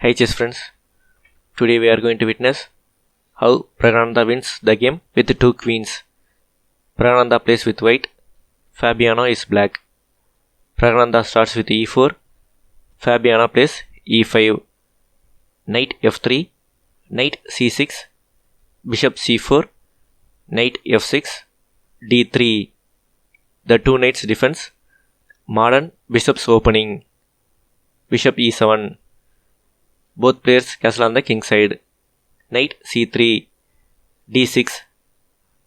Hi chess friends, today we are going to witness how Praggnanandhaa wins the game with 2 queens. Praggnanandhaa plays with white, Fabiano is black. Praggnanandhaa starts with e4, Fabiano plays e5, knight f3, knight c6, bishop c4, knight f6, d3. The 2 knights defense, modern bishop's opening, bishop e7. Both players castle on the king side. Knight c3, d6.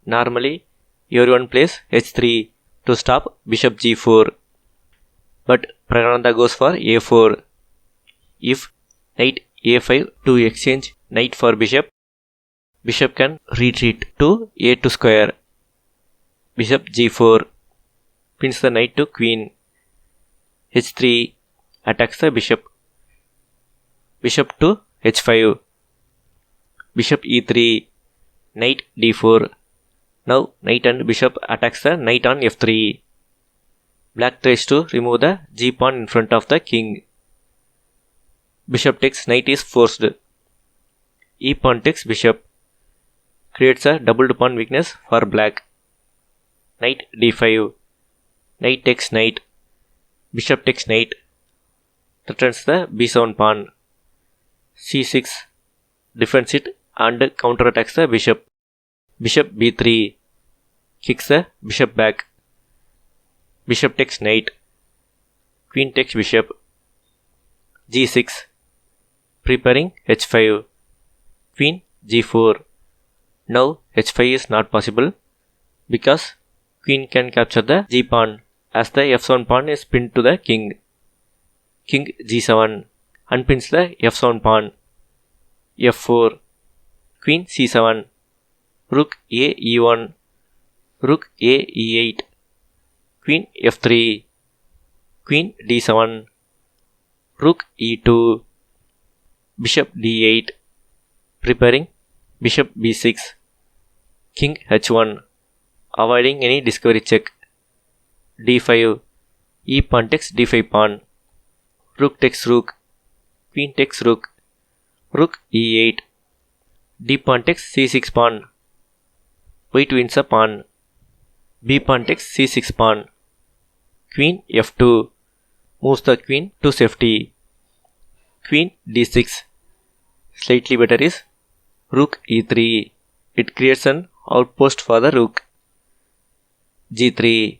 Normally, everyone plays h3 to stop bishop g4. But Praggnanandhaa goes for a4. If knight a5 to exchange knight for bishop, bishop can retreat to a2 square. Bishop g4 pins the knight to queen. h3 attacks the bishop. Bishop to h5, bishop e3, knight d4. Now knight and bishop attacks the knight on f3. Black tries to remove the g pawn in front of the king. Bishop takes knight is forced. E pawn takes bishop, creates a doubled pawn weakness for black. Knight d5, knight takes knight, bishop takes knight, threatens the b7 pawn. c6 defends it and counterattacks the bishop. Bishop b3 kicks the bishop back. Bishop takes knight, queen takes bishop. g6 preparing h5, queen g4. Now h5 is not possible because queen can capture the g pawn as the f7 pawn is pinned to the king. King g7 unpins the f7 pawn. f4, queen c7, rook a e1, rook a e8, queen f3, queen d7, rook e2, bishop d8, preparing bishop b6, king h1, avoiding any discovery check. d5, e pawn takes d5 pawn, rook takes rook, queen takes rook, rook e8, d pawn takes c6 pawn, white wins a pawn, b pawn takes c6 pawn, queen f2, moves the queen to safety, queen d6. Slightly better is rook e3, it creates an outpost for the rook. g3,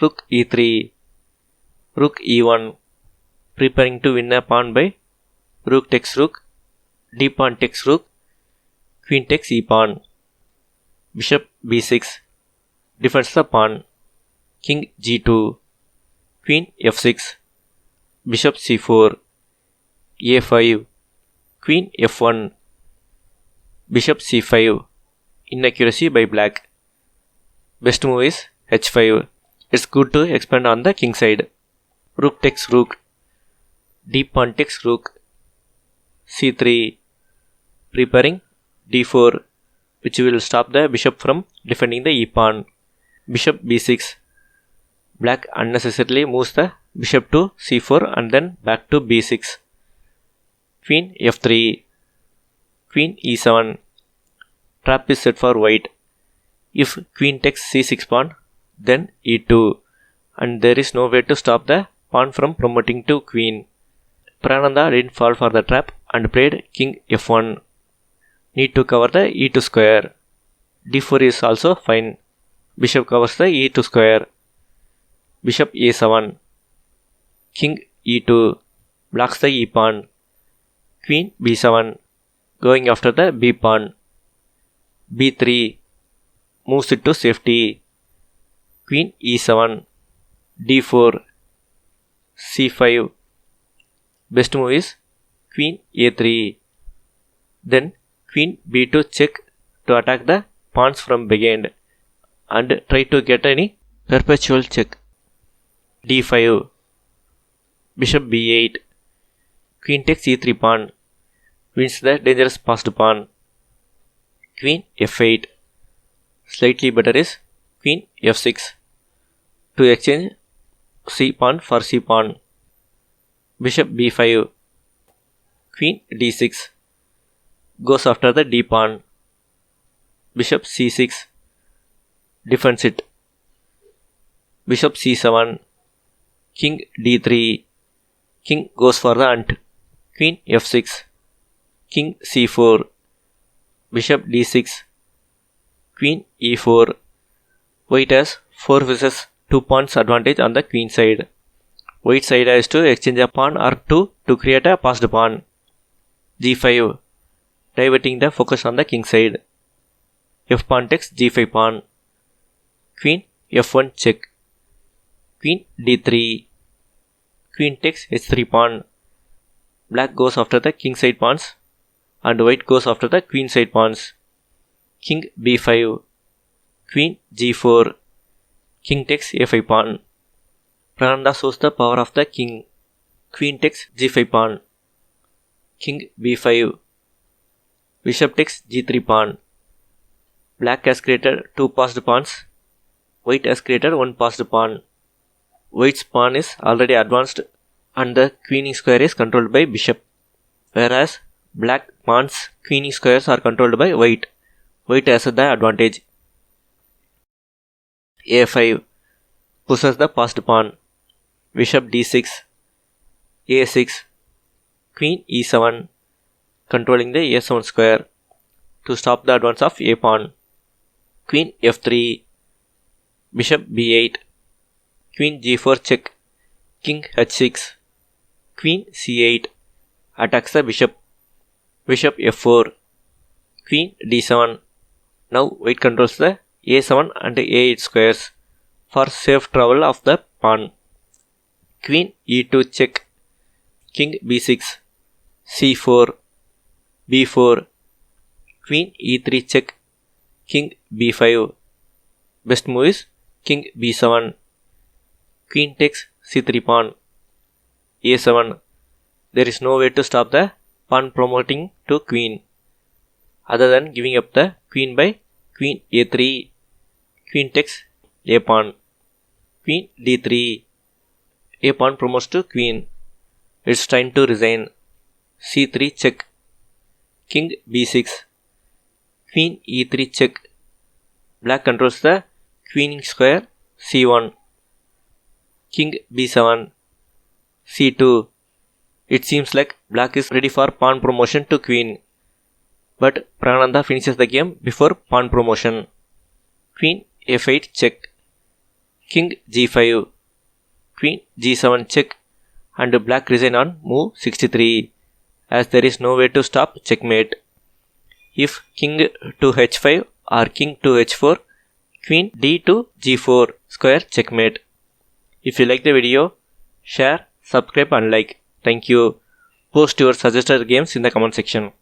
rook e3, rook e1, preparing to win a pawn by rook takes rook, d pawn takes rook, queen takes e pawn. Bishop b6 defends the pawn. King g2, queen f6, bishop c4, a5, queen f1, bishop c5. Inaccuracy by black. Best move is h5. It's good to expand on the king side. Rook takes rook, d pawn takes rook, c3, preparing d4, which will stop the bishop from defending the e pawn. Bishop b6. Black unnecessarily moves the bishop to c4 and then back to b6. Queen f3, queen e7. Trap is set for white. If queen takes c6 pawn, then e2, and there is no way to stop the pawn from promoting to queen. Praggnanandhaa didn't fall for the trap and played king f1. Need to cover the e2 square. d4 is also fine. Bishop covers the e2 square. Bishop a7. King e2 blocks the e pawn. Queen b7 going after the b pawn. b3 moves it to safety. Queen e7, d4, c5. Best move is queen a3. Then queen b2 check to attack the pawns from behind and try to get any perpetual check. d5, bishop b8, queen takes e3 pawn, wins the dangerous passed pawn. Queen f8. Slightly better is queen f6 to exchange c pawn for c pawn. Bishop b5, Queen d6 goes after the d pawn. Bishop c6 defends it. Bishop c7, king d3, king goes for the hunt. Queen f6, king c4, bishop d6, queen e4. White has 4 versus 2 pawns advantage on the queen side. White side has to exchange a pawn or two to create a passed pawn. g5, diverting the focus on the king side. F pawn takes g5 pawn. Queen f1 check. Queen d3. Queen takes h3 pawn. Black goes after the king side pawns and white goes after the queen side pawns. King b5. Queen g4. King takes a5 pawn. Praggnanandhaa shows the power of the king. Queen takes g5 pawn. King b5. Bishop takes g3 pawn. Black has created 2 passed pawns. White has created 1 passed pawn. White's pawn is already advanced and the queening square is controlled by bishop. Whereas black pawn's queening squares are controlled by white. White has the advantage. a5 pushes the passed pawn. Bishop d6. a6. Queen e7 controlling the a7 square to stop the advance of a pawn. Queen f3. Bishop b8. Queen g4 check. King h6. Queen c8 attacks the bishop. Bishop f4. Queen d7. Now white controls the a7 and a8 squares for safe travel of the pawn. Queen e2 check. King b6. c4. b4. Queen e3 check. King b5. Best move is king b7. Queen takes c3 pawn. a7. There is no way to stop the pawn promoting to queen other than giving up the queen by queen a3. Queen takes a pawn. Queen d3. A pawn promotes to queen. It's time to resign. c3 check. King b6. Queen e3 check. Black controls the queening square c1. King b7. c2. It seems like black is ready for pawn promotion to queen. But Praggnanandhaa finishes the game before pawn promotion. Queen f8 check. King g5. Queen g7 check and black resign on move 63 as there is no way to stop checkmate. If king to h5 or king to h4, queen d to g4 square checkmate. If you like the video, share, subscribe and like. Thank you. Post your suggested games in the comment section.